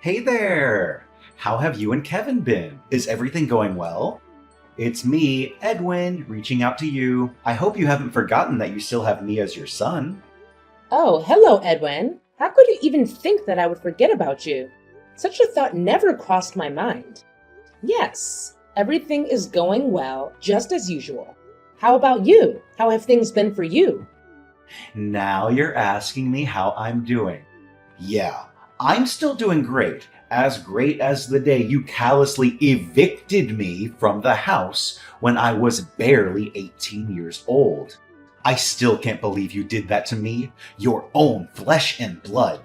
Hey there! How have you and Kevin been? Is everything going well? It's me, Edwin, reaching out to you. I hope you haven't forgotten that you still have me as your son. Oh, hello, Edwin. How could you even think that I would forget about you? Such a thought never crossed my mind. Yes, everything is going well, just as usual. How about you? How have things been for you? Now you're asking me how I'm doing. Yeah, I'm still doing great as the day you callously evicted me from the house when I was barely 18 years old. I still can't believe you did that to me, your own flesh and blood.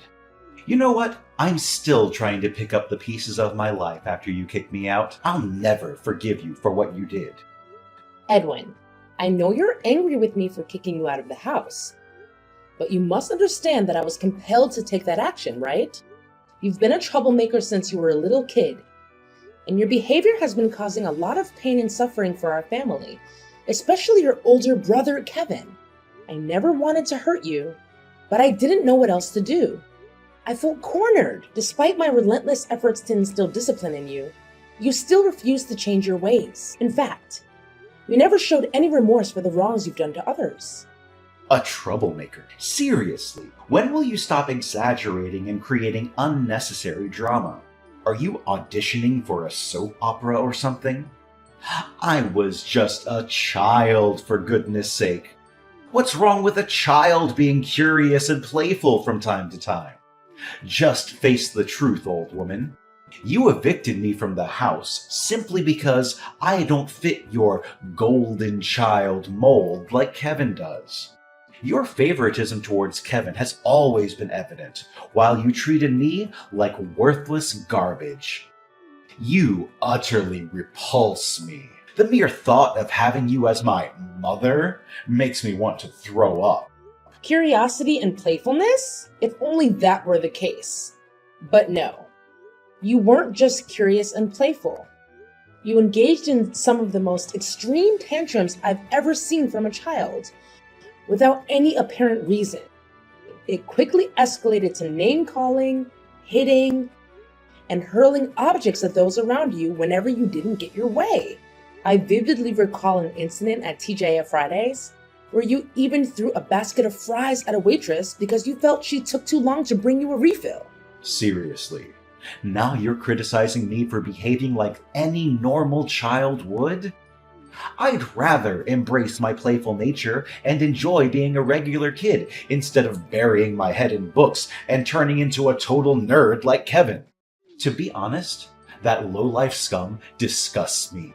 You know what? I'm still trying to pick up the pieces of my life after you kicked me out. I'll never forgive you for what you did. Edwin, I know you're angry with me for kicking you out of the house, but you must understand that I was compelled to take that action, right? You've been a troublemaker since you were a little kid, and your behavior has been causing a lot of pain and suffering for our family, especially your older brother, Kevin. I never wanted to hurt you, but I didn't know what else to do. I felt cornered. Despite my relentless efforts to instill discipline in you, you still refused to change your ways. In fact, you never showed any remorse for the wrongs you've done to others. A troublemaker? Seriously, when will you stop exaggerating and creating unnecessary drama? Are you auditioning for a soap opera or something? I was just a child, for goodness sake. What's wrong with a child being curious and playful from time to time? Just face the truth, old woman. You evicted me from the house simply because I don't fit your golden child mold like Kevin does. Your favoritism towards Kevin has always been evident, while you treated me like worthless garbage. You utterly repulse me. The mere thought of having you as my mother makes me want to throw up. Curiosity and playfulness? If only that were the case. But no, you weren't just curious and playful. You engaged in some of the most extreme tantrums I've ever seen from a child, without any apparent reason. It quickly escalated to name-calling, hitting, and hurling objects at those around you whenever you didn't get your way. I vividly recall an incident at TGIF Fridays where you even threw a basket of fries at a waitress because you felt she took too long to bring you a refill. Seriously, now you're criticizing me for behaving like any normal child would? I'd rather embrace my playful nature and enjoy being a regular kid instead of burying my head in books and turning into a total nerd like Kevin. To be honest, that low-life scum disgusts me.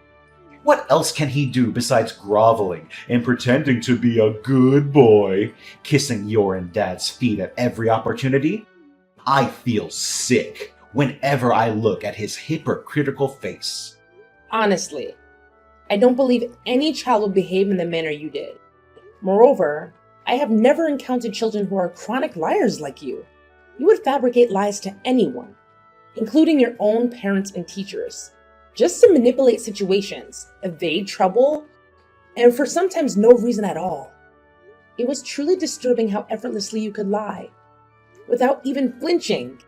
What else can he do besides groveling and pretending to be a good boy, kissing your and Dad's feet at every opportunity? I feel sick whenever I look at his hypocritical face. Honestly, I don't believe any child would behave in the manner you did. Moreover, I have never encountered children who are chronic liars like you. You would fabricate lies to anyone, including your own parents and teachers, just to manipulate situations, evade trouble, and for sometimes no reason at all. It was truly disturbing how effortlessly you could lie, without even flinching.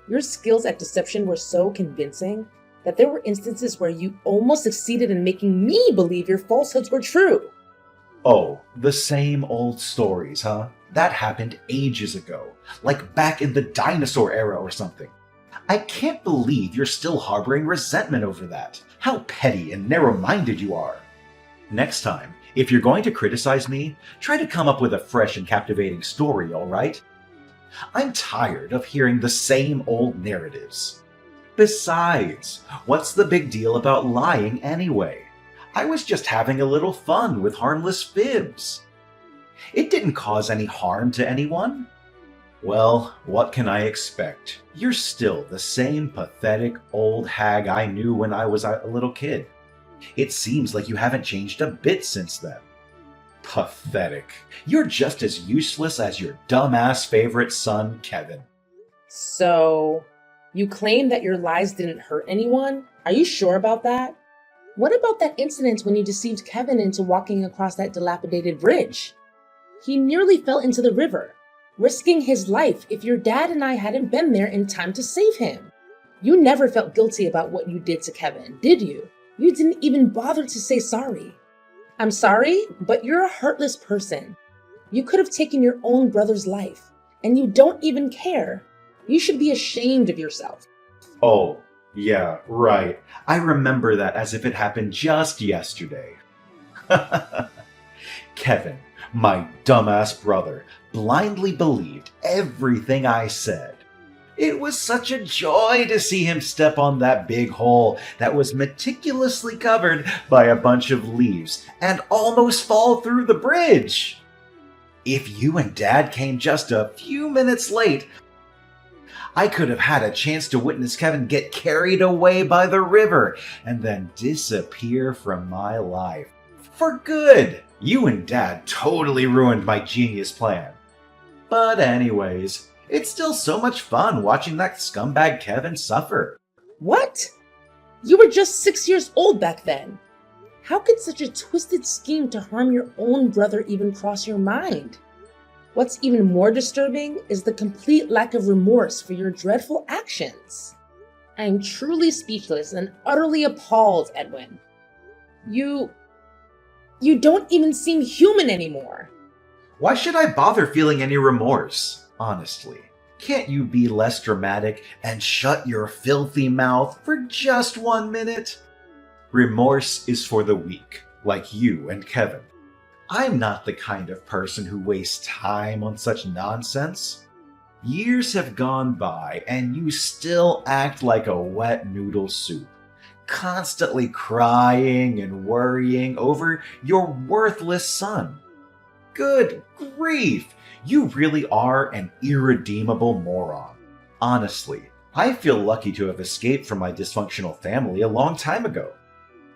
Your skills at deception were so convincing that there were instances where you almost succeeded in making me believe your falsehoods were true. Oh, the same old stories, huh? That happened ages ago, like back in the dinosaur era or something. I can't believe you're still harboring resentment over that. How petty and narrow-minded you are. Next time, if you're going to criticize me, try to come up with a fresh and captivating story, alright? I'm tired of hearing the same old narratives. Besides, what's the big deal about lying anyway? I was just having a little fun with harmless fibs. It didn't cause any harm to anyone. Well, what can I expect? You're still the same pathetic old hag I knew when I was a little kid. It seems like you haven't changed a bit since then. Pathetic. You're just as useless as your dumbass favorite son, Kevin. So, you claim that your lies didn't hurt anyone? Are you sure about that? What about that incident when you deceived Kevin into walking across that dilapidated bridge? He nearly fell into the river, risking his life if your dad and I hadn't been there in time to save him. You never felt guilty about what you did to Kevin, did you? You didn't even bother to say sorry. I'm sorry, but you're a heartless person. You could have taken your own brother's life, and you don't even care. You should be ashamed of yourself. Oh, yeah, right. I remember that as if it happened just yesterday. Kevin, my dumbass brother, blindly believed everything I said. It was such a joy to see him step on that big hole that was meticulously covered by a bunch of leaves and almost fall through the bridge. If you and Dad came just a few minutes late, I could have had a chance to witness Kevin get carried away by the river and then disappear from my life. For good! You and Dad totally ruined my genius plan. But anyways, it's still so much fun watching that scumbag Kevin suffer. What? You were just 6 years old back then. How could such a twisted scheme to harm your own brother even cross your mind? What's even more disturbing is the complete lack of remorse for your dreadful actions. I am truly speechless and utterly appalled, Edwin. You don't even seem human anymore. Why should I bother feeling any remorse, honestly? Can't you be less dramatic and shut your filthy mouth for just 1 minute? Remorse is for the weak, like you and Kevin. I'm not the kind of person who wastes time on such nonsense. Years have gone by and you still act like a wet noodle soup, constantly crying and worrying over your worthless son. Good grief! You really are an irredeemable moron. Honestly, I feel lucky to have escaped from my dysfunctional family a long time ago.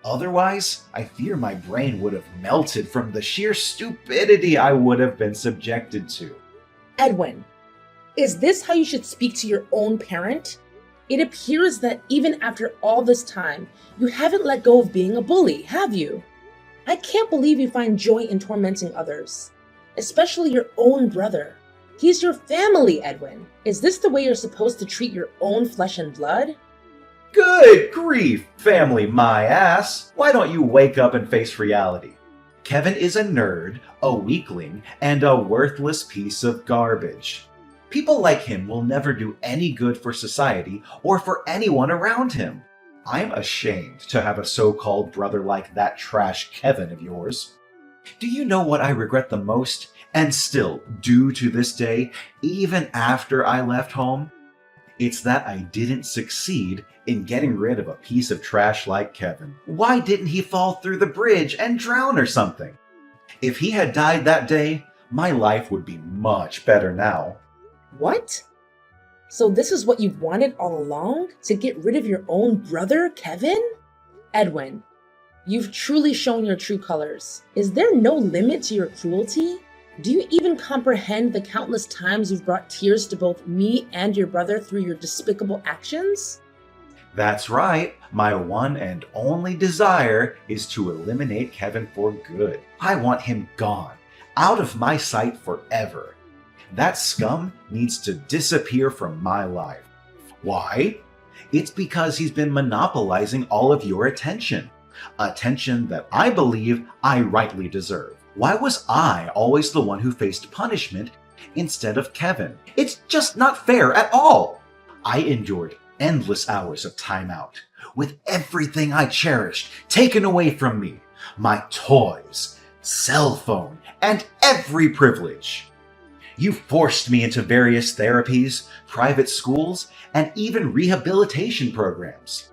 Otherwise, I fear my brain would have melted from the sheer stupidity I would have been subjected to. Edwin, is this how you should speak to your own parent? It appears that even after all this time, you haven't let go of being a bully, have you? I can't believe you find joy in tormenting others, especially your own brother. He's your family, Edwin. Is this the way you're supposed to treat your own flesh and blood? Good grief, family my ass! Why don't you wake up and face reality? Kevin is a nerd, a weakling, and a worthless piece of garbage. People like him will never do any good for society or for anyone around him. I'm ashamed to have a so-called brother like that trash Kevin of yours. Do you know what I regret the most, and still do to this day, even after I left home? It's that I didn't succeed in getting rid of a piece of trash like Kevin. Why didn't he fall through the bridge and drown or something? If he had died that day, my life would be much better now. What? So this is what you've wanted all along? To get rid of your own brother, Kevin? Edwin, you've truly shown your true colors. Is there no limit to your cruelty? Do you even comprehend the countless times you've brought tears to both me and your brother through your despicable actions? That's right. My one and only desire is to eliminate Kevin for good. I want him gone, out of my sight forever. That scum needs to disappear from my life. Why? It's because he's been monopolizing all of your attention. Attention that I believe I rightly deserve. Why was I always the one who faced punishment instead of Kevin? It's just not fair at all. I endured endless hours of time out, with everything I cherished taken away from me. My toys, cell phone, and every privilege. You forced me into various therapies, private schools, and even rehabilitation programs.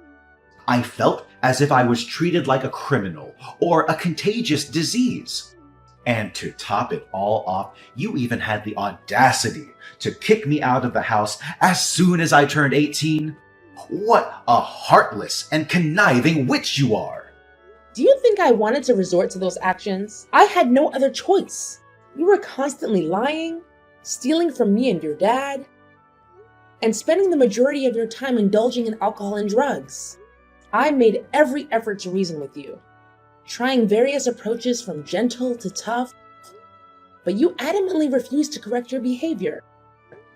I felt as if I was treated like a criminal or a contagious disease. And to top it all off, you even had the audacity to kick me out of the house as soon as I turned 18. What a heartless and conniving witch you are! Do you think I wanted to resort to those actions? I had no other choice. You were constantly lying, stealing from me and your dad, and spending the majority of your time indulging in alcohol and drugs. I made every effort to reason with you, trying various approaches from gentle to tough, but you adamantly refused to correct your behavior.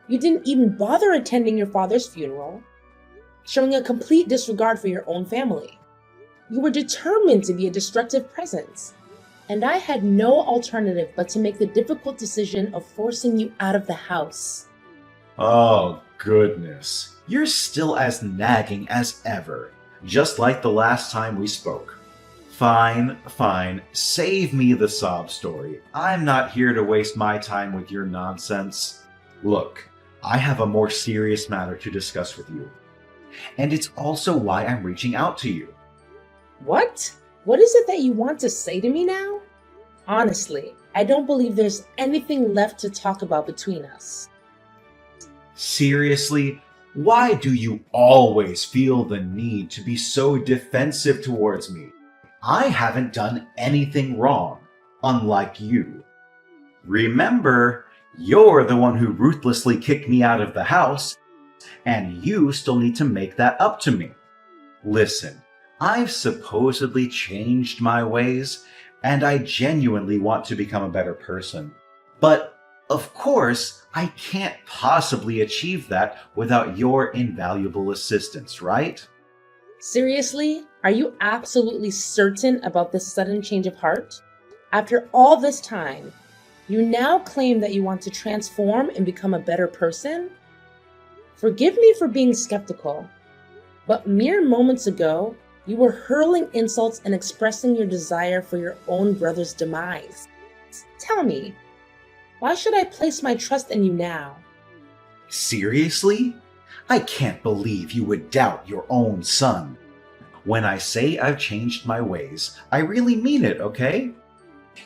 You didn't even bother attending your father's funeral. showing a complete disregard for your own family. You were determined to be a destructive presence, and I had no alternative but to make the difficult decision of forcing you out of the house. Oh, goodness. You're still as nagging as ever, just like the last time we spoke. Fine, fine. Save me the sob story. I'm not here to waste my time with your nonsense. Look, I have a more serious matter to discuss with you. And it's also why I'm reaching out to you. What? What is it that you want to say to me now? Honestly, I don't believe there's anything left to talk about between us. Seriously? Why do you always feel the need to be so defensive towards me? I haven't done anything wrong, unlike you. Remember, you're the one who ruthlessly kicked me out of the house, and you still need to make that up to me. Listen, I've supposedly changed my ways, and I genuinely want to become a better person. But, of course, I can't possibly achieve that without your invaluable assistance, right? Seriously? Are you absolutely certain about this sudden change of heart? After all this time, you now claim that you want to transform and become a better person? Forgive me for being skeptical, but mere moments ago, you were hurling insults and expressing your desire for your own brother's demise. Tell me, why should I place my trust in you now? Seriously? I can't believe you would doubt your own son. When I say I've changed my ways, I really mean it, okay?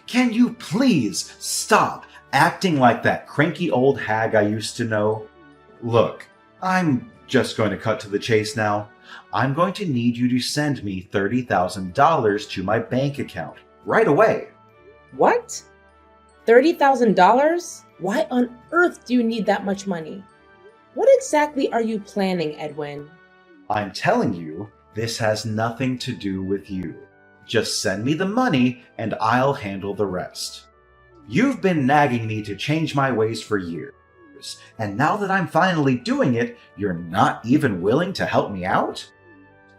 Can you please stop acting like that cranky old hag I used to know? Look, I'm just going to cut to the chase now. I'm going to need you to send me $30,000 to my bank account right away. What? $30,000? Why on earth do you need that much money? What exactly are you planning, Edwin? I'm telling you, this has nothing to do with you. Just send me the money and I'll handle the rest. You've been nagging me to change my ways for years, and now that I'm finally doing it, you're not even willing to help me out?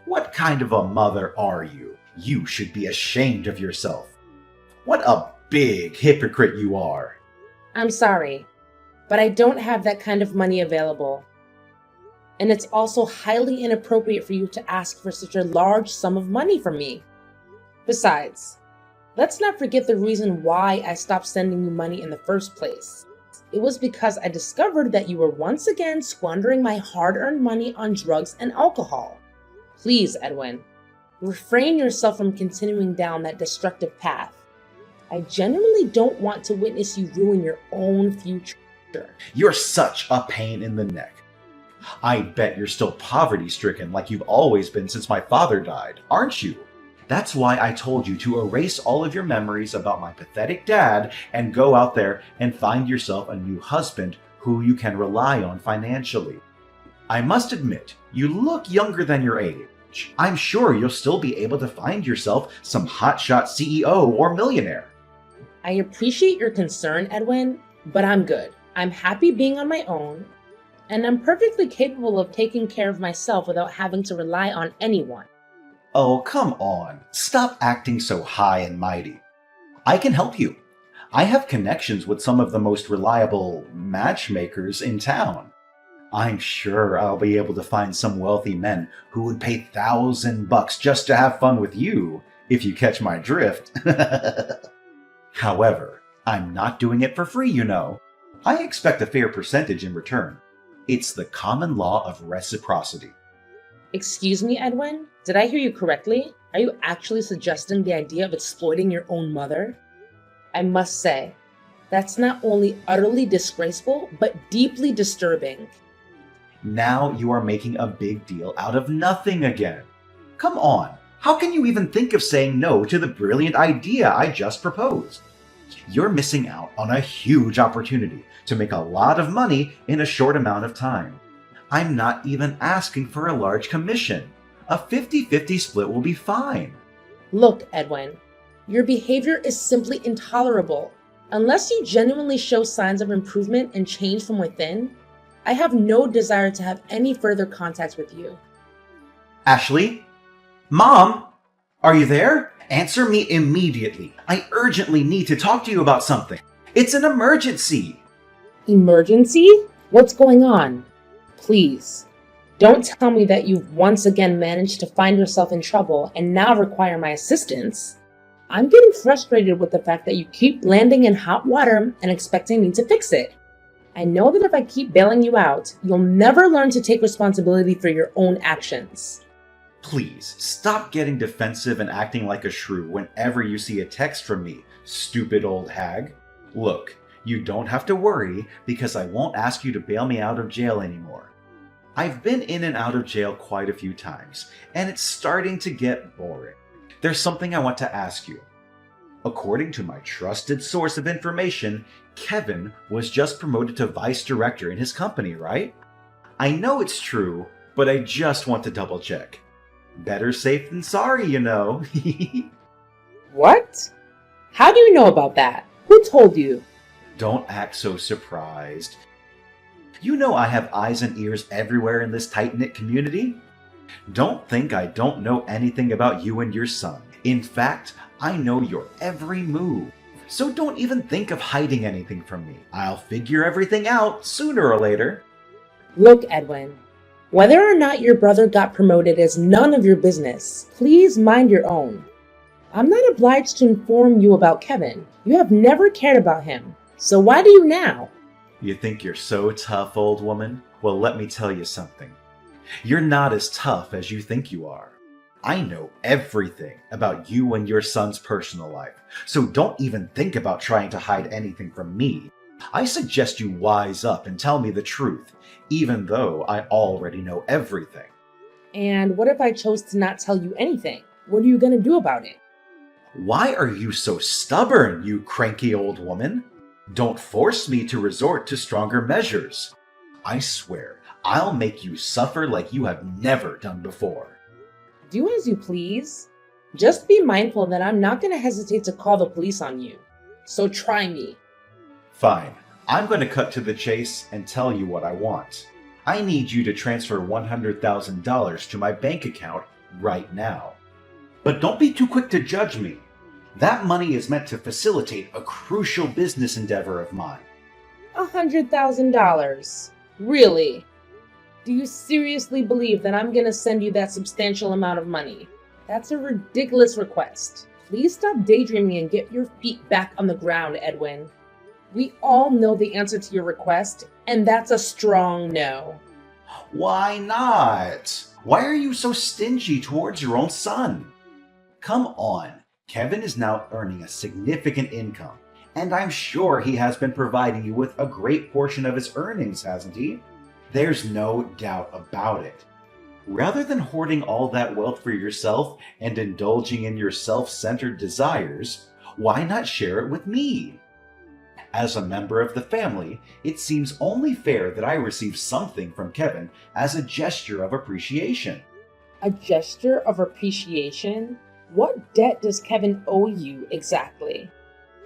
What kind of a mother are you? You should be ashamed of yourself. What a big hypocrite you are. I'm sorry, but I don't have that kind of money available. And it's also highly inappropriate for you to ask for such a large sum of money from me. Besides, let's not forget the reason why I stopped sending you money in the first place. It was because I discovered that you were once again squandering my hard-earned money on drugs and alcohol. Please, Edwin, refrain yourself from continuing down that destructive path. I genuinely don't want to witness you ruin your own future. You're such a pain in the neck. I bet you're still poverty-stricken like you've always been since my father died, aren't you? That's why I told you to erase all of your memories about my pathetic dad and go out there and find yourself a new husband who you can rely on financially. I must admit, you look younger than your age. I'm sure you'll still be able to find yourself some hotshot CEO or millionaire. I appreciate your concern, Edwin, but I'm good. I'm happy being on my own, and I'm perfectly capable of taking care of myself without having to rely on anyone. Oh, come on. Stop acting so high and mighty. I can help you. I have connections with some of the most reliable matchmakers in town. I'm sure I'll be able to find some wealthy men who would pay $1,000 just to have fun with you, if you catch my drift. However, I'm not doing it for free, you know. I expect a fair percentage in return. It's the common law of reciprocity. Excuse me, Edwin? Did I hear you correctly? Are you actually suggesting the idea of exploiting your own mother? I must say, that's not only utterly disgraceful, but deeply disturbing. Now you are making a big deal out of nothing again. Come on, how can you even think of saying no to the brilliant idea I just proposed? You're missing out on a huge opportunity to make a lot of money in a short amount of time. I'm not even asking for a large commission. A 50-50 split will be fine. Look, Edwin, your behavior is simply intolerable. Unless you genuinely show signs of improvement and change from within, I have no desire to have any further contact with you. Ashley? Mom? Are you there? Answer me immediately. I urgently need to talk to you about something. It's an emergency. Emergency? What's going on? Please, don't tell me that you've once again managed to find yourself in trouble and now require my assistance. I'm getting frustrated with the fact that you keep landing in hot water and expecting me to fix it. I know that if I keep bailing you out, you'll never learn to take responsibility for your own actions. Please, stop getting defensive and acting like a shrew whenever you see a text from me, stupid old hag. Look, you don't have to worry because I won't ask you to bail me out of jail anymore. I've been in and out of jail quite a few times, and it's starting to get boring. There's something I want to ask you. According to my trusted source of information, Kevin was just promoted to vice director in his company, right? I know it's true, but I just want to double check. Better safe than sorry, you know. What? How do you know about that? Who told you? Don't act so surprised. You know I have eyes and ears everywhere in this tight-knit community. Don't think I don't know anything about you and your son. In fact, I know your every move. So don't even think of hiding anything from me. I'll figure everything out sooner or later. Look, Edwin, whether or not your brother got promoted is none of your business. Please mind your own. I'm not obliged to inform you about Kevin. You have never cared about him. So why do you now? You think you're so tough, old woman? Well, let me tell you something. You're not as tough as you think you are. I know everything about you and your son's personal life, so don't even think about trying to hide anything from me. I suggest you wise up and tell me the truth, even though I already know everything. And what if I chose to not tell you anything? What are you going to do about it? Why are you so stubborn, you cranky old woman? Don't force me to resort to stronger measures. I swear, I'll make you suffer like you have never done before. Do as you please. Just be mindful that I'm not going to hesitate to call the police on you. So try me. Fine. I'm going to cut to the chase and tell you what I want. I need you to transfer $100,000 to my bank account right now. But don't be too quick to judge me. That money is meant to facilitate a crucial business endeavor of mine. $100,000? Really? Do you seriously believe that I'm going to send you that substantial amount of money? That's a ridiculous request. Please stop daydreaming and get your feet back on the ground, Edwin. We all know the answer to your request, and that's a strong no. Why not? Why are you so stingy towards your own son? Come on, Kevin is now earning a significant income, and I'm sure he has been providing you with a great portion of his earnings, hasn't he? There's no doubt about it. Rather than hoarding all that wealth for yourself and indulging in your self-centered desires, why not share it with me? As a member of the family, it seems only fair that I receive something from Kevin as a gesture of appreciation. A gesture of appreciation? What debt does Kevin owe you exactly?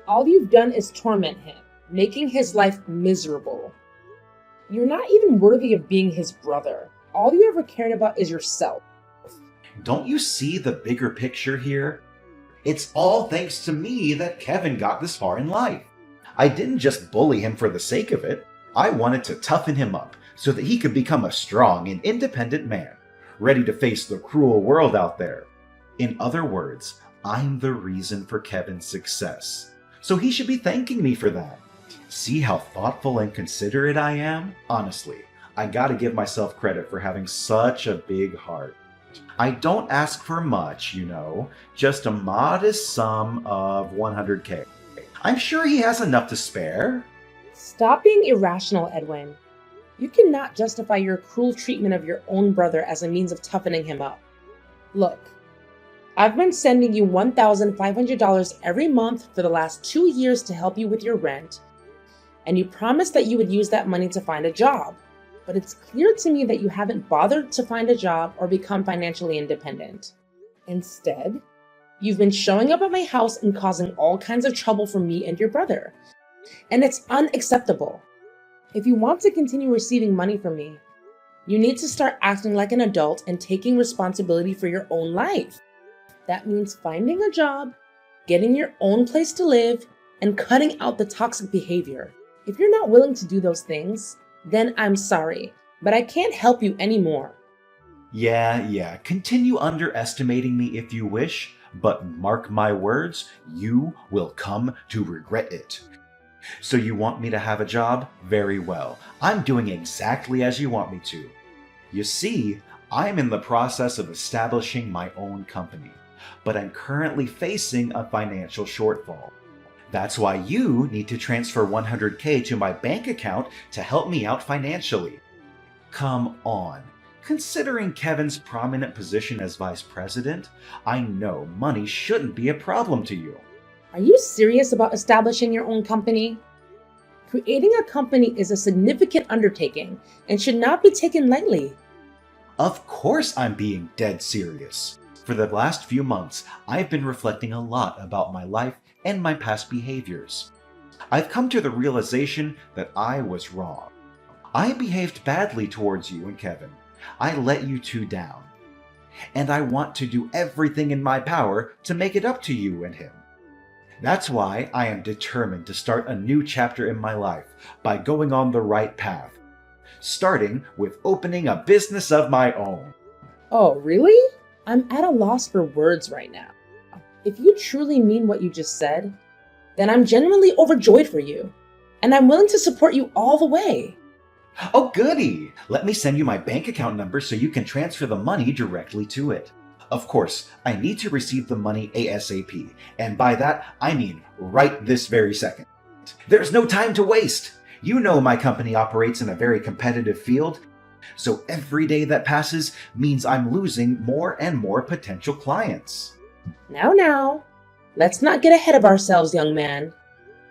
All you've done is torment him, making his life miserable. You're not even worthy of being his brother. All you ever cared about is yourself. Don't you see the bigger picture here? It's all thanks to me that Kevin got this far in life. I didn't just bully him for the sake of it. I wanted to toughen him up so that he could become a strong and independent man, ready to face the cruel world out there. In other words, I'm the reason for Kevin's success, so he should be thanking me for that. See how thoughtful and considerate I am? Honestly, I gotta give myself credit for having such a big heart. I don't ask for much, you know, just a modest sum of $100K. I'm sure he has enough to spare. Stop being irrational, Edwin. You cannot justify your cruel treatment of your own brother as a means of toughening him up. Look, I've been sending you $1,500 every month for the last 2 years to help you with your rent, and you promised that you would use that money to find a job. But it's clear to me that you haven't bothered to find a job or become financially independent. Instead, you've been showing up at my house and causing all kinds of trouble for me and your brother. And it's unacceptable. If you want to continue receiving money from me, You need to start acting like an adult and taking responsibility for your own life. That means finding a job, getting your own place to live, and cutting out the toxic behavior. If you're not willing to do those things, then I'm sorry, but I can't help you anymore. Yeah, continue underestimating me if you wish, but mark my words, you will come to regret it. So you want me to have a job? Very well. I'm doing exactly as you want me to. You see, I'm in the process of establishing my own company, but I'm currently facing a financial shortfall. That's why you need to transfer 100K to my bank account to help me out financially. Come on. Considering Kevin's prominent position as vice president, I know money shouldn't be a problem to you. Are you serious about establishing your own company? Creating a company is a significant undertaking and should not be taken lightly. Of course I'm being dead serious. For the last few months, I've been reflecting a lot about my life and my past behaviors. I've come to the realization that I was wrong. I behaved badly towards you and Kevin. I let you two down. And I want to do everything in my power to make it up to you and him. That's why I am determined to start a new chapter in my life by going on the right path, starting with opening a business of my own. Oh, really? I'm at a loss for words right now. If you truly mean what you just said, then I'm genuinely overjoyed for you, and I'm willing to support you all the way. Oh, goody! Let me send you my bank account number so you can transfer the money directly to it. Of course, I need to receive the money ASAP, and by that, I mean right this very second. There's no time to waste! You know my company operates in a very competitive field, so every day that passes means I'm losing more and more potential clients. Now, let's not get ahead of ourselves, young man.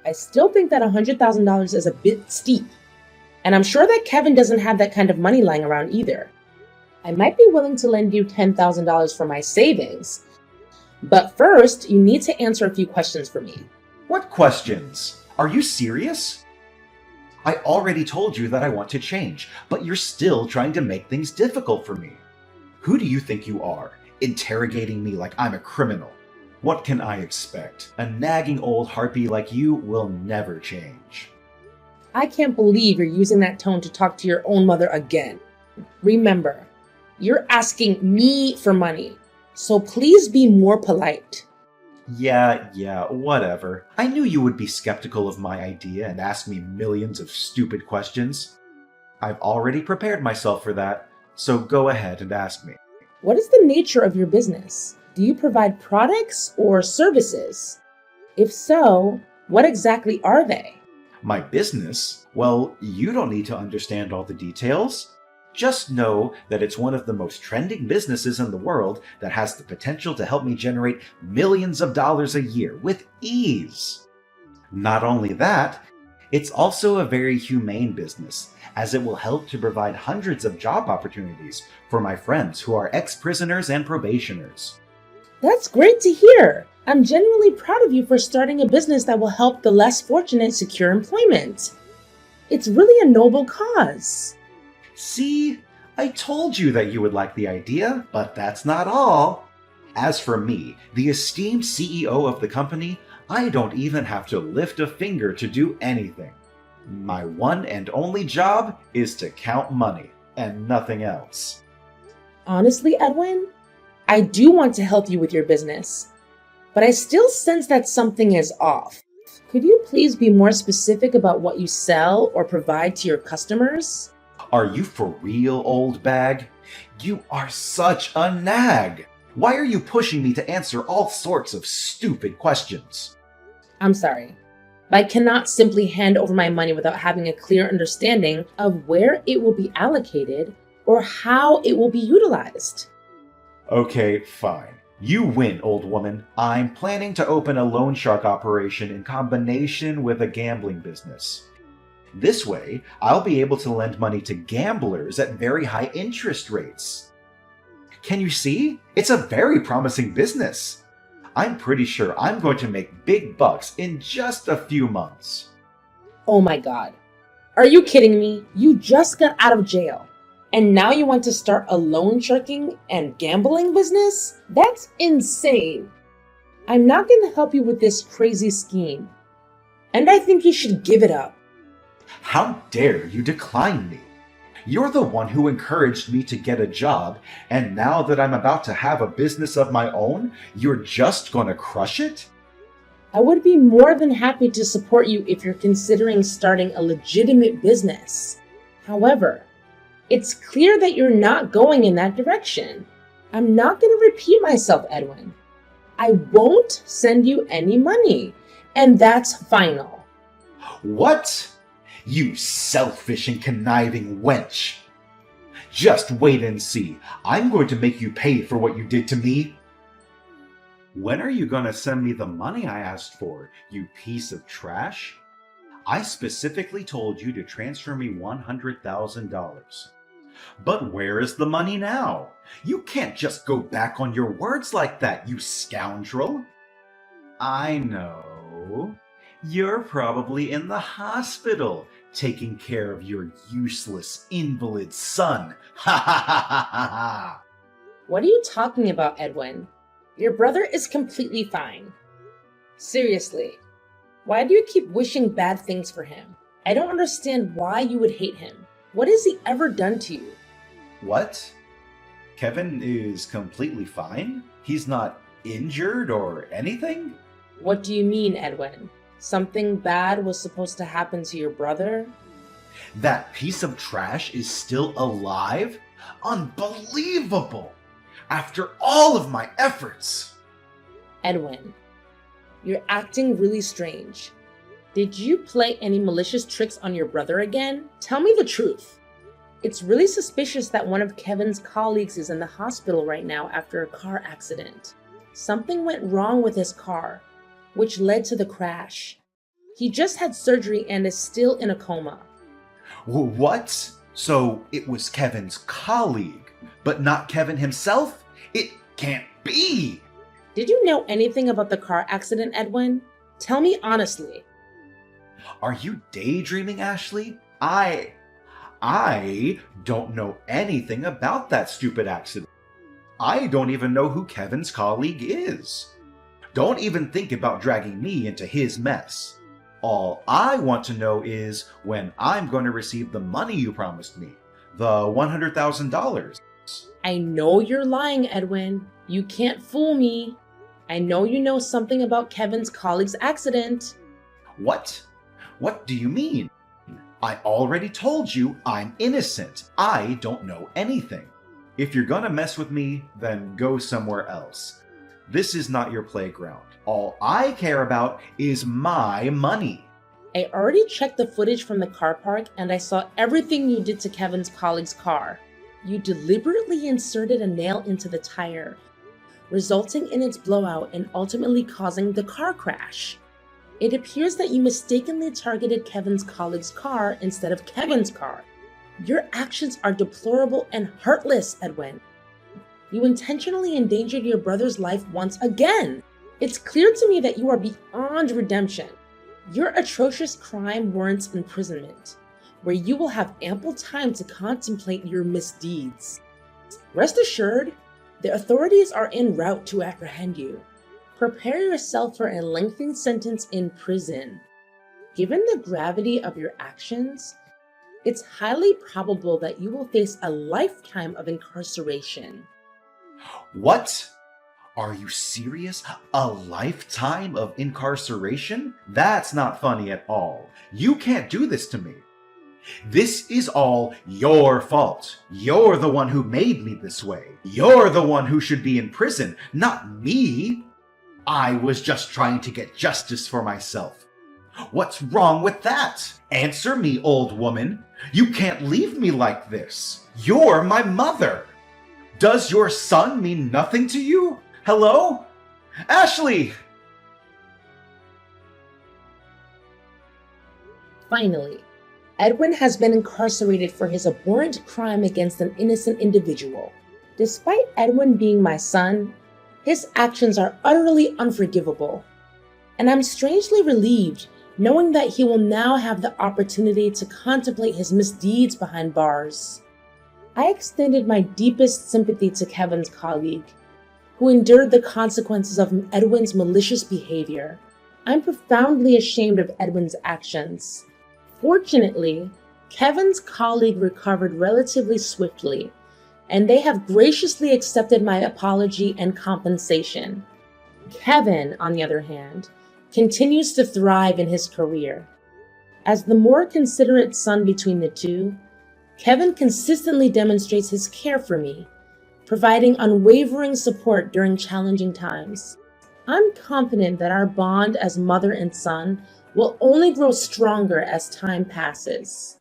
I still think that $100,000 is a bit steep, and I'm sure that Kevin doesn't have that kind of money lying around either. I might be willing to lend you $10,000 for my savings, but first you need to answer a few questions for me. What questions? Are you serious? I already told you that I want to change, but you're still trying to make things difficult for me. Who do you think you are, interrogating me like I'm a criminal? What can I expect? A nagging old harpy like you will never change. I can't believe you're using that tone to talk to your own mother again. Remember, you're asking me for money, so please be more polite. Yeah, whatever. I knew you would be skeptical of my idea and ask me millions of stupid questions. I've already prepared myself for that, so go ahead and ask me. What is the nature of your business? Do you provide products or services? If so, what exactly are they? My business? Well, you don't need to understand all the details. Just know that it's one of the most trending businesses in the world that has the potential to help me generate millions of dollars a year with ease. Not only that, it's also a very humane business, as it will help to provide hundreds of job opportunities for my friends who are ex-prisoners and probationers. That's great to hear. I'm genuinely proud of you for starting a business that will help the less fortunate secure employment. It's really a noble cause. See, I told you that you would like the idea, but that's not all. As for me, the esteemed CEO of the company, I don't even have to lift a finger to do anything. My one and only job is to count money, and nothing else. Honestly, Edwin, I do want to help you with your business, but I still sense that something is off. Could you please be more specific about what you sell or provide to your customers? Are you for real, old bag? You are such a nag! Why are you pushing me to answer all sorts of stupid questions? I'm sorry, but I cannot simply hand over my money without having a clear understanding of where it will be allocated or how it will be utilized. Okay, fine. You win, old woman. I'm planning to open a loan shark operation in combination with a gambling business. This way, I'll be able to lend money to gamblers at very high interest rates. Can you see? It's a very promising business. I'm pretty sure I'm going to make big bucks in just a few months. Oh my God. Are you kidding me? You just got out of jail. And now you want to start a loan sharking and gambling business? That's insane. I'm not going to help you with this crazy scheme. And I think you should give it up. How dare you decline me? You're the one who encouraged me to get a job, and now that I'm about to have a business of my own, you're just gonna crush it? I would be more than happy to support you if you're considering starting a legitimate business. However, it's clear that you're not going in that direction. I'm not going to repeat myself, Edwin. I won't send you any money, and that's final. What? You selfish and conniving wench. Just wait and see. I'm going to make you pay for what you did to me. When are you going to send me the money I asked for, you piece of trash? I specifically told you to transfer me $100,000. But where is the money now? You can't just go back on your words like that, you scoundrel. I know. You're probably in the hospital, taking care of your useless invalid son. Ha ha ha ha ha ha! What are you talking about, Edwin? Your brother is completely fine. Seriously, why do you keep wishing bad things for him? I don't understand why you would hate him. What has he ever done to you? What? Kevin is completely fine? He's not injured or anything? What do you mean, Edwin? Something bad was supposed to happen to your brother? That piece of trash is still alive? Unbelievable! After all of my efforts! Edwin, you're acting really strange. Did you play any malicious tricks on your brother again? Tell me the truth. It's really suspicious that one of Kevin's colleagues is in the hospital right now after a car accident. Something went wrong with his car, which led to the crash. He just had surgery and is still in a coma. What? So it was Kevin's colleague, but not Kevin himself? It can't be! Did you know anything about the car accident, Edwin? Tell me honestly. Are you daydreaming, Ashley? I don't know anything about that stupid accident. I don't even know who Kevin's colleague is. Don't even think about dragging me into his mess. All I want to know is when I'm going to receive the money you promised me, the $100,000. I know you're lying, Edwin. You can't fool me. I know you know something about Kevin's colleague's accident. What? What do you mean? I already told you I'm innocent. I don't know anything. If you're gonna mess with me, then go somewhere else. This is not your playground. All I care about is my money. I already checked the footage from the car park and I saw everything you did to Kevin's colleague's car. You deliberately inserted a nail into the tire, resulting in its blowout and ultimately causing the car crash. It appears that you mistakenly targeted Kevin's colleague's car instead of Kevin's car. Your actions are deplorable and heartless, Edwin. You intentionally endangered your brother's life once again. It's clear to me that you are beyond redemption. Your atrocious crime warrants imprisonment, where you will have ample time to contemplate your misdeeds. Rest assured, the authorities are en route to apprehend you. Prepare yourself for a lengthy sentence in prison. Given the gravity of your actions, it's highly probable that you will face a lifetime of incarceration. What? Are you serious? A lifetime of incarceration? That's not funny at all. You can't do this to me. This is all your fault. You're the one who made me this way. You're the one who should be in prison, not me. I was just trying to get justice for myself. What's wrong with that? Answer me, old woman. You can't leave me like this. You're my mother. Does your son mean nothing to you? Hello? Ashley! Finally, Edwin has been incarcerated for his abhorrent crime against an innocent individual. Despite Edwin being my son, his actions are utterly unforgivable. And I'm strangely relieved knowing that he will now have the opportunity to contemplate his misdeeds behind bars. I extended my deepest sympathy to Kevin's colleague, who endured the consequences of Edwin's malicious behavior. I'm profoundly ashamed of Edwin's actions. Fortunately, Kevin's colleague recovered relatively swiftly, and they have graciously accepted my apology and compensation. Kevin, on the other hand, continues to thrive in his career. As the more considerate son between the two, Kevin consistently demonstrates his care for me, providing unwavering support during challenging times. I'm confident that our bond as mother and son will only grow stronger as time passes.